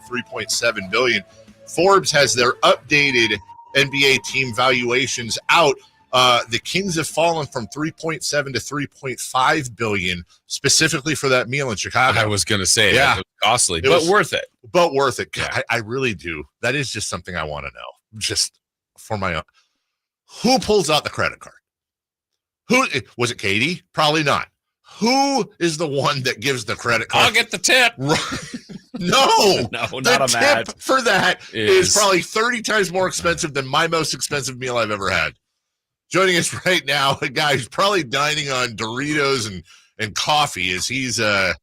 3.7 billion. Forbes has their updated NBA team valuations out. The Kings have fallen from 3.7 to 3.5 billion specifically for that meal in Chicago. I was going to say, yeah, it was costly, but worth it. But worth it. Yeah. I really do. That is just something I want to know. Just for my own. Who pulls out the credit card? Who was it? Katie? Probably not. Who is the one that gives the credit card? I'll get the tip. No, not a Matt. Tip for that is probably 30 times more expensive than my most expensive meal I've ever had. Joining us right now, a guy who's probably dining on Doritos and coffee as he's we're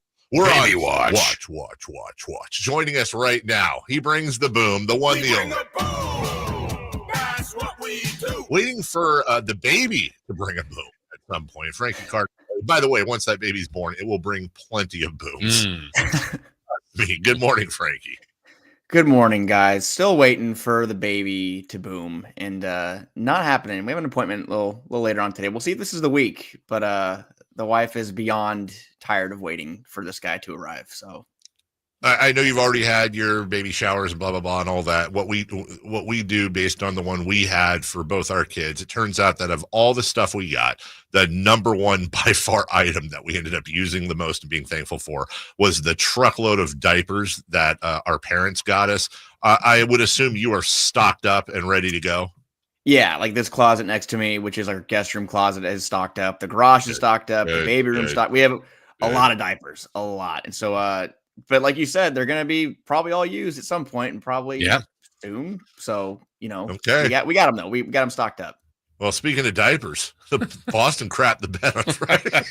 Baby on watch. Joining us right now, he brings the boom, the one, the only. That's what we do. Waiting for the baby to bring a boom at some point. Frankie Cartoscelli. By the way, once that baby's born, it will bring plenty of booms. Good morning, Frankie. Good morning, guys. Still waiting for the baby to boom and not happening. We have an appointment a little later on today. We'll see if this is the week, but the wife is beyond tired of waiting for this guy to arrive. So I know you've already had your baby showers and blah, blah, blah, and all that. What we do based on the one we had for both our kids, it turns out that of all the stuff we got, the number one by far item that we ended up using the most and being thankful for was the truckload of diapers that our parents got us. I would assume you are stocked up and ready to go. Yeah, like this closet next to me, which is our guest room closet, is stocked up. The garage is stocked up. The baby room stocked. We have a lot of diapers, a lot. And so, but like you said, they're going to be probably all used at some point and probably soon. So, okay. we got them though. We got them stocked up. Well, speaking of diapers, the Boston crapped the bed on Friday.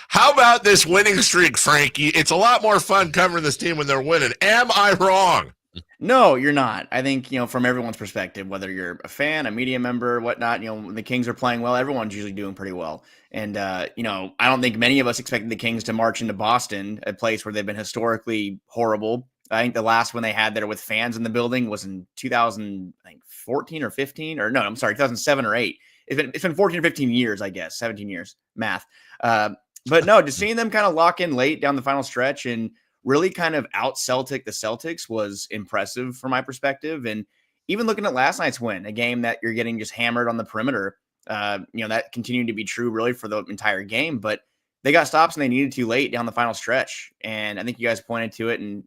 How about this winning streak, Frankie? It's a lot more fun covering this team when they're winning. Am I wrong? No, you're not. I think, from everyone's perspective, whether you're a fan, a media member, whatnot, when the Kings are playing well, everyone's usually doing pretty well. And, I don't think many of us expected the Kings to march into Boston, a place where they've been historically horrible. I think the last one they had there with fans in the building was in 2014 or 15, or no, I'm sorry, 2007 or 8. It's been 14 or 15 years, I guess, 17 years, math. But no, just seeing them kind of lock in late down the final stretch and really kind of out-Celtic the Celtics was impressive from my perspective. And even looking at last night's win, a game that you're getting just hammered on the perimeter, that continued to be true really for the entire game. But they got stops and they needed to late down the final stretch. And I think you guys pointed to it and,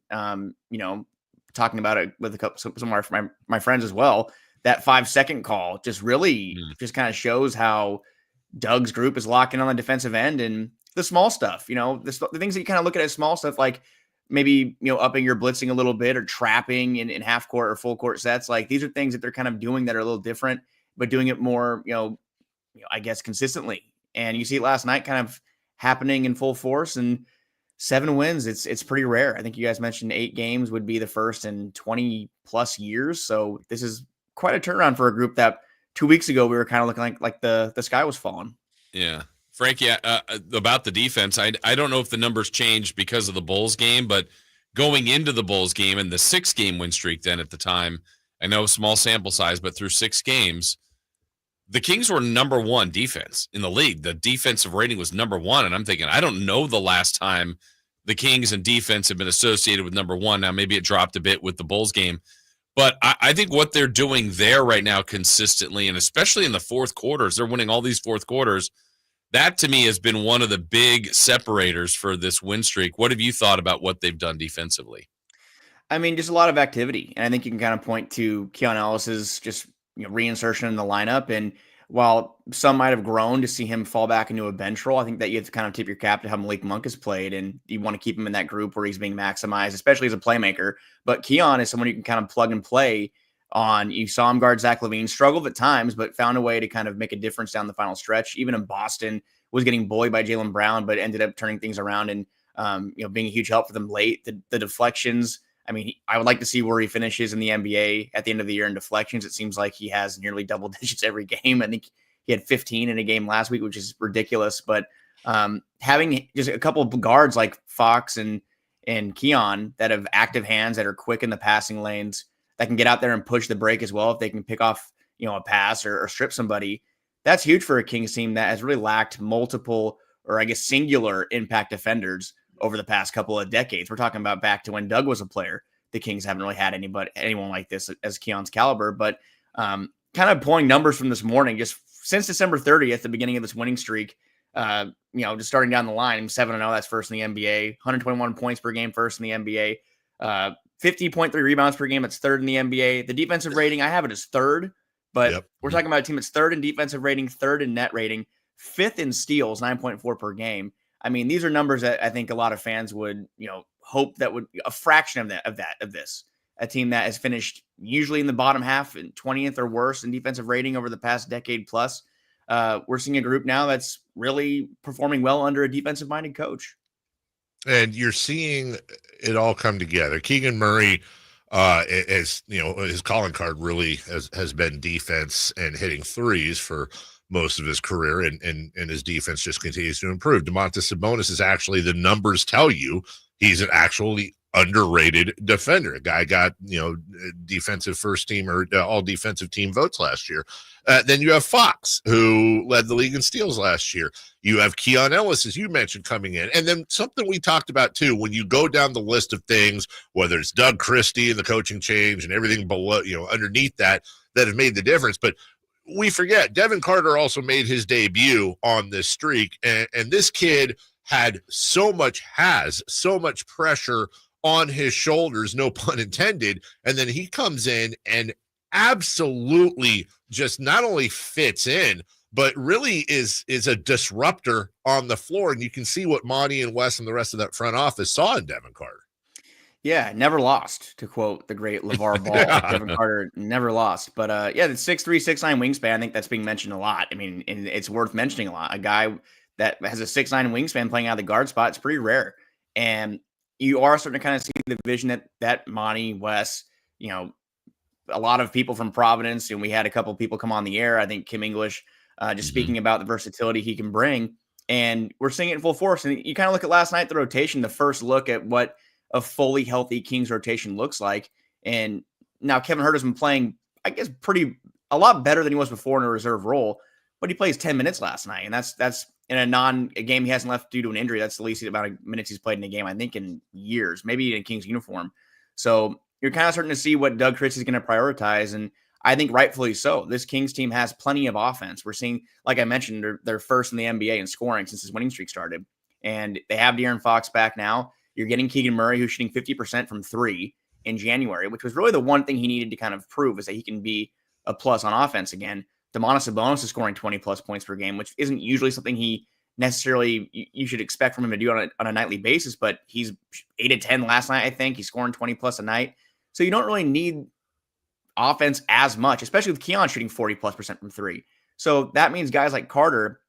talking about it with some of my friends as well, that 5-second call just really just kind of shows how Doug's group is locking on the defensive end and the small stuff, the things that you kind of look at as small stuff, like maybe, upping your blitzing a little bit or trapping in half court or full court sets. Like these are things that they're kind of doing that are a little different, but doing it more, I guess consistently. And you see it last night kind of happening in full force and 7 wins. It's pretty rare. I think you guys mentioned 8 games would be the first in 20 plus years. So this is quite a turnaround for a group that 2 weeks ago we were kind of looking like the sky was falling. Yeah. Frankie, about the defense, I don't know if the numbers changed because of the Bulls game, but going into the Bulls game and the 6-game win streak then at the time, I know small sample size, but through 6 games, the Kings were number 1 defense in the league. The defensive rating was number 1, and I'm thinking, I don't know the last time the Kings and defense have been associated with number 1. Now, maybe it dropped a bit with the Bulls game, but I think what they're doing there right now consistently, and especially in the fourth quarters, they're winning all these fourth quarters. That, to me, has been one of the big separators for this win streak. What have you thought about what they've done defensively? I mean, just a lot of activity. And I think you can kind of point to Keon Ellis's just reinsertion in the lineup. And while some might have grown to see him fall back into a bench role, I think that you have to kind of tip your cap to how Malik Monk has played. And you want to keep him in that group where he's being maximized, especially as a playmaker. But Keon is someone you can kind of plug and play on. You saw him guard Zach LaVine, struggled at times, but found a way to kind of make a difference down the final stretch. Even in Boston, was getting bullied by Jaylen Brown, but ended up turning things around and being a huge help for them late. The deflections, I mean, I would like to see where he finishes in the NBA at the end of the year in deflections. It seems like he has nearly double digits every game. I think he had 15 in a game last week, which is ridiculous. But having just a couple of guards like Fox and Keon that have active hands that are quick in the passing lanes, that can get out there and push the break as well if they can pick off, a pass or strip somebody. That's huge for a Kings team that has really lacked multiple or I guess singular impact defenders over the past couple of decades. We're talking about back to when Doug was a player. The Kings haven't really had anyone like this as Keon's caliber, but kind of pulling numbers from this morning, just since December 30th, the beginning of this winning streak, just starting down the line, 7-0, that's first in the NBA, 121 points per game, first in the NBA, 50.3 rebounds per game, that's third in the NBA. The defensive rating, I have it as third, but we're talking about a team that's third in defensive rating, third in net rating, fifth in steals, 9.4 per game. I mean, these are numbers that I think a lot of fans would, hope that would a fraction of this. A team that has finished usually in the bottom half and 20th or worse in defensive rating over the past decade plus. We're seeing a group now that's really performing well under a defensive-minded coach. And you're seeing it all come together. Keegan Murray, his calling card really has been defense and hitting threes for most of his career, and his defense just continues to improve. Domantas Sabonis is actually, the numbers tell you, he's an actually underrated defender. A guy got, defensive first team or all defensive team votes last year. Then you have Fox, who led the league in steals last year. You have Keon Ellis, as you mentioned, coming in. And then something we talked about too, when you go down the list of things, whether it's Doug Christie and the coaching change and everything below, underneath that have made the difference. But we forget Devin Carter also made his debut on this streak. And this kid has so much pressure on his shoulders, no pun intended. And then he comes in and absolutely just not only fits in, but really is a disruptor on the floor. And you can see what Monty and Wes and the rest of that front office saw in Devin Carter. Yeah, never lost, to quote the great LeVar Ball. Devin Carter never lost. But the 6'3", 6'9" wingspan, I think that's being mentioned a lot. I mean, and it's worth mentioning a lot. A guy that has a 6'9" wingspan playing out of the guard spot, it's pretty rare. And you are starting to kind of see the vision that Monty, Wes, a lot of people from Providence, and we had a couple of people come on the air. I think Kim English, just speaking about the versatility he can bring. And we're seeing it in full force. And you kind of look at last night, the rotation, the first look at what a fully healthy Kings rotation looks like. And now Kevin Huerter has been playing, I guess, a lot better than he was before in a reserve role, but he plays 10 minutes last night. And that's in a game he hasn't left due to an injury. That's the least amount of minutes he's played in a game, I think, in years, maybe in a Kings uniform. So you're kind of starting to see what Doug Christie is going to prioritize. And I think rightfully so. This Kings team has plenty of offense. We're seeing, like I mentioned, they're first in the NBA in scoring since his winning streak started. And they have De'Aaron Fox back now. You're getting Keegan Murray, who's shooting 50% from three in January, which was really the one thing he needed to kind of prove, is that he can be a plus on offense again. Domantas Sabonis is scoring 20-plus points per game, which isn't usually something he necessarily you should expect from him to do on a nightly basis, but he's 8-10 last night, I think. He's scoring 20-plus a night. So you don't really need offense as much, especially with Keon shooting 40+% from three. So that means guys like Carter,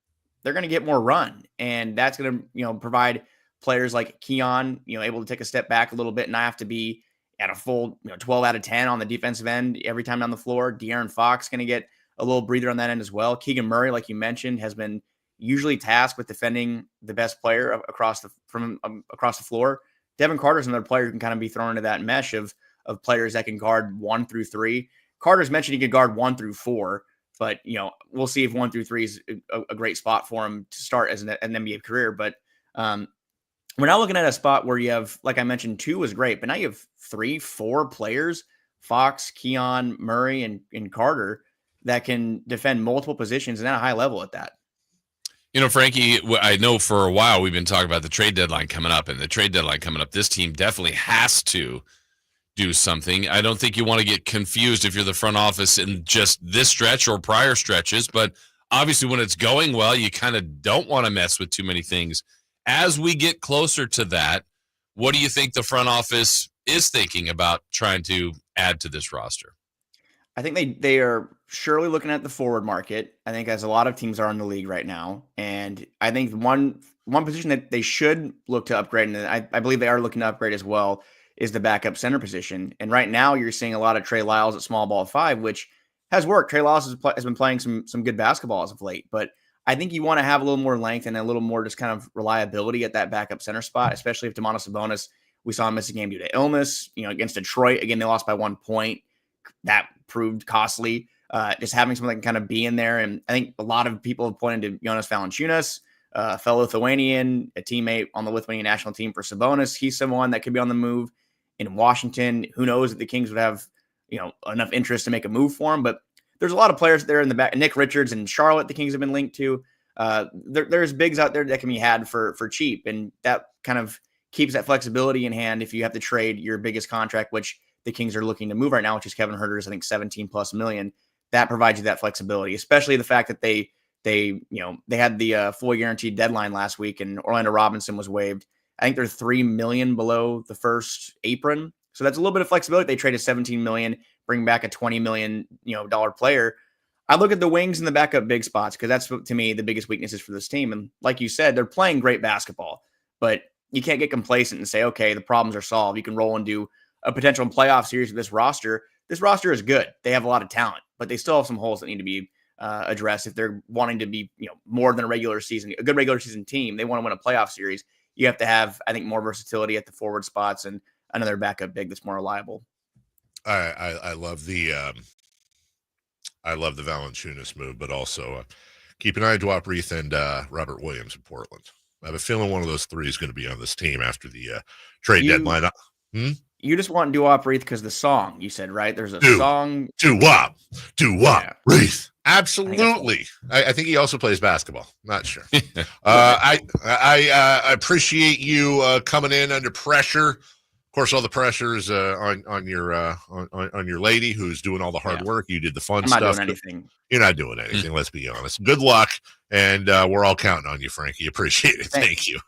they're going to get more run, and that's going to provide players like Keon able to take a step back a little bit and not have to be at a full 12 out of 10 on the defensive end every time down the floor. De'Aaron Fox going to get a little breather on that end as well. Keegan Murray, like you mentioned, has been usually tasked with defending the best player across the floor. Devin Carter is another player who can kind of be thrown into that mesh of players that can guard 1 through 3. Carter's mentioned he could guard 1 through 4, but we'll see if 1 through 3 is a great spot for him to start as an NBA career. But we're now looking at a spot where you have, like I mentioned, 2 is great, but now you have 3, 4 players, Fox, Keon, Murray, and Carter, that can defend multiple positions and at a high level at that. Frankie, I know for a while we've been talking about the trade deadline coming up, and the trade deadline coming up, this team definitely has to do something. I don't think you want to get confused if you're the front office in just this stretch or prior stretches, but obviously when it's going well, you kind of don't want to mess with too many things. As we get closer to that, what do you think the front office is thinking about trying to add to this roster? I think they are surely looking at the forward market. I think as a lot of teams are in the league right now. And I think one position that they should look to upgrade, and I believe they are looking to upgrade as well, is the backup center position. And right now you're seeing a lot of Trey Lyles at small ball 5, which has worked. Trey Lyles has been playing some good basketball as of late, but I think you want to have a little more length and a little more just kind of reliability at that backup center spot, especially if Domantas Sabonis, we saw him miss a game due to illness, against Detroit. Again, they lost by 1 point. That proved costly. Just having someone that can kind of be in there. And I think a lot of people have pointed to Jonas Valanciunas fellow Lithuanian, a teammate on the Lithuanian national team for Sabonis. He's someone that could be on the move. In Washington, who knows if the Kings would have, enough interest to make a move for him. But there's a lot of players there in the back. Nick Richards and Charlotte, the Kings have been linked to. There's bigs out there that can be had for cheap, and that kind of keeps that flexibility in hand if you have to trade your biggest contract, which the Kings are looking to move right now, which is Kevin Huerter's, I think, 17+ million. That provides you that flexibility, especially the fact that they had the full guaranteed deadline last week, and Orlando Robinson was waived. I think they're $3 million below the first apron. So that's a little bit of flexibility. They traded $17 million, bring back a $20 million, dollar player. I look at the wings and the backup big spots because that's, to me, the biggest weaknesses for this team. And like you said, they're playing great basketball, but you can't get complacent and say, okay, the problems are solved. You can roll and do a potential playoff series with this roster. This roster is good. They have a lot of talent, but they still have some holes that need to be addressed if they're wanting to be, more than a good regular season team. They want to win a playoff series. You have to have, I think, more versatility at the forward spots and another backup big that's more reliable. I love the Valanciunas move, but also keep an eye on Dwap Reith and Robert Williams in Portland. I have a feeling one of those three is going to be on this team after the trade deadline. You just want Dwap Reith because the song you said, right? There's a song. Dwap Reith. Absolutely. I think he also plays basketball. Not sure. I appreciate you coming in under pressure. Of course, all the pressure is on your lady who's doing all the hard work. You did the fun stuff. I'm not doing anything. You're not doing anything. Let's be honest. Good luck, and we're all counting on you, Frankie. Appreciate it. Thank you.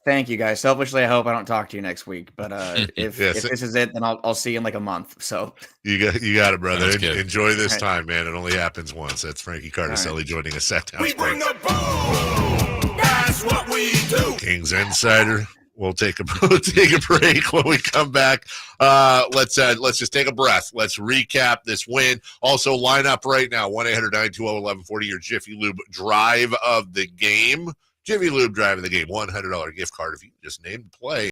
Thank you, guys. Selfishly, I hope I don't talk to you next week. But if this is it, then I'll see you in like a month. So you got it, brother. Enjoy this time, man. It only happens once. That's Frankie Cartoscelli joining us. Sactown Sports. We bring the boom. That's what we do. Kings Insider. We'll take a break. When we come back, let's just take a breath. Let's recap this win. Also, line up right now, 1-800-920-1140, your Jiffy Lube drive of the game. Jiffy Lube drive of the game, $100 gift card if you just name the play.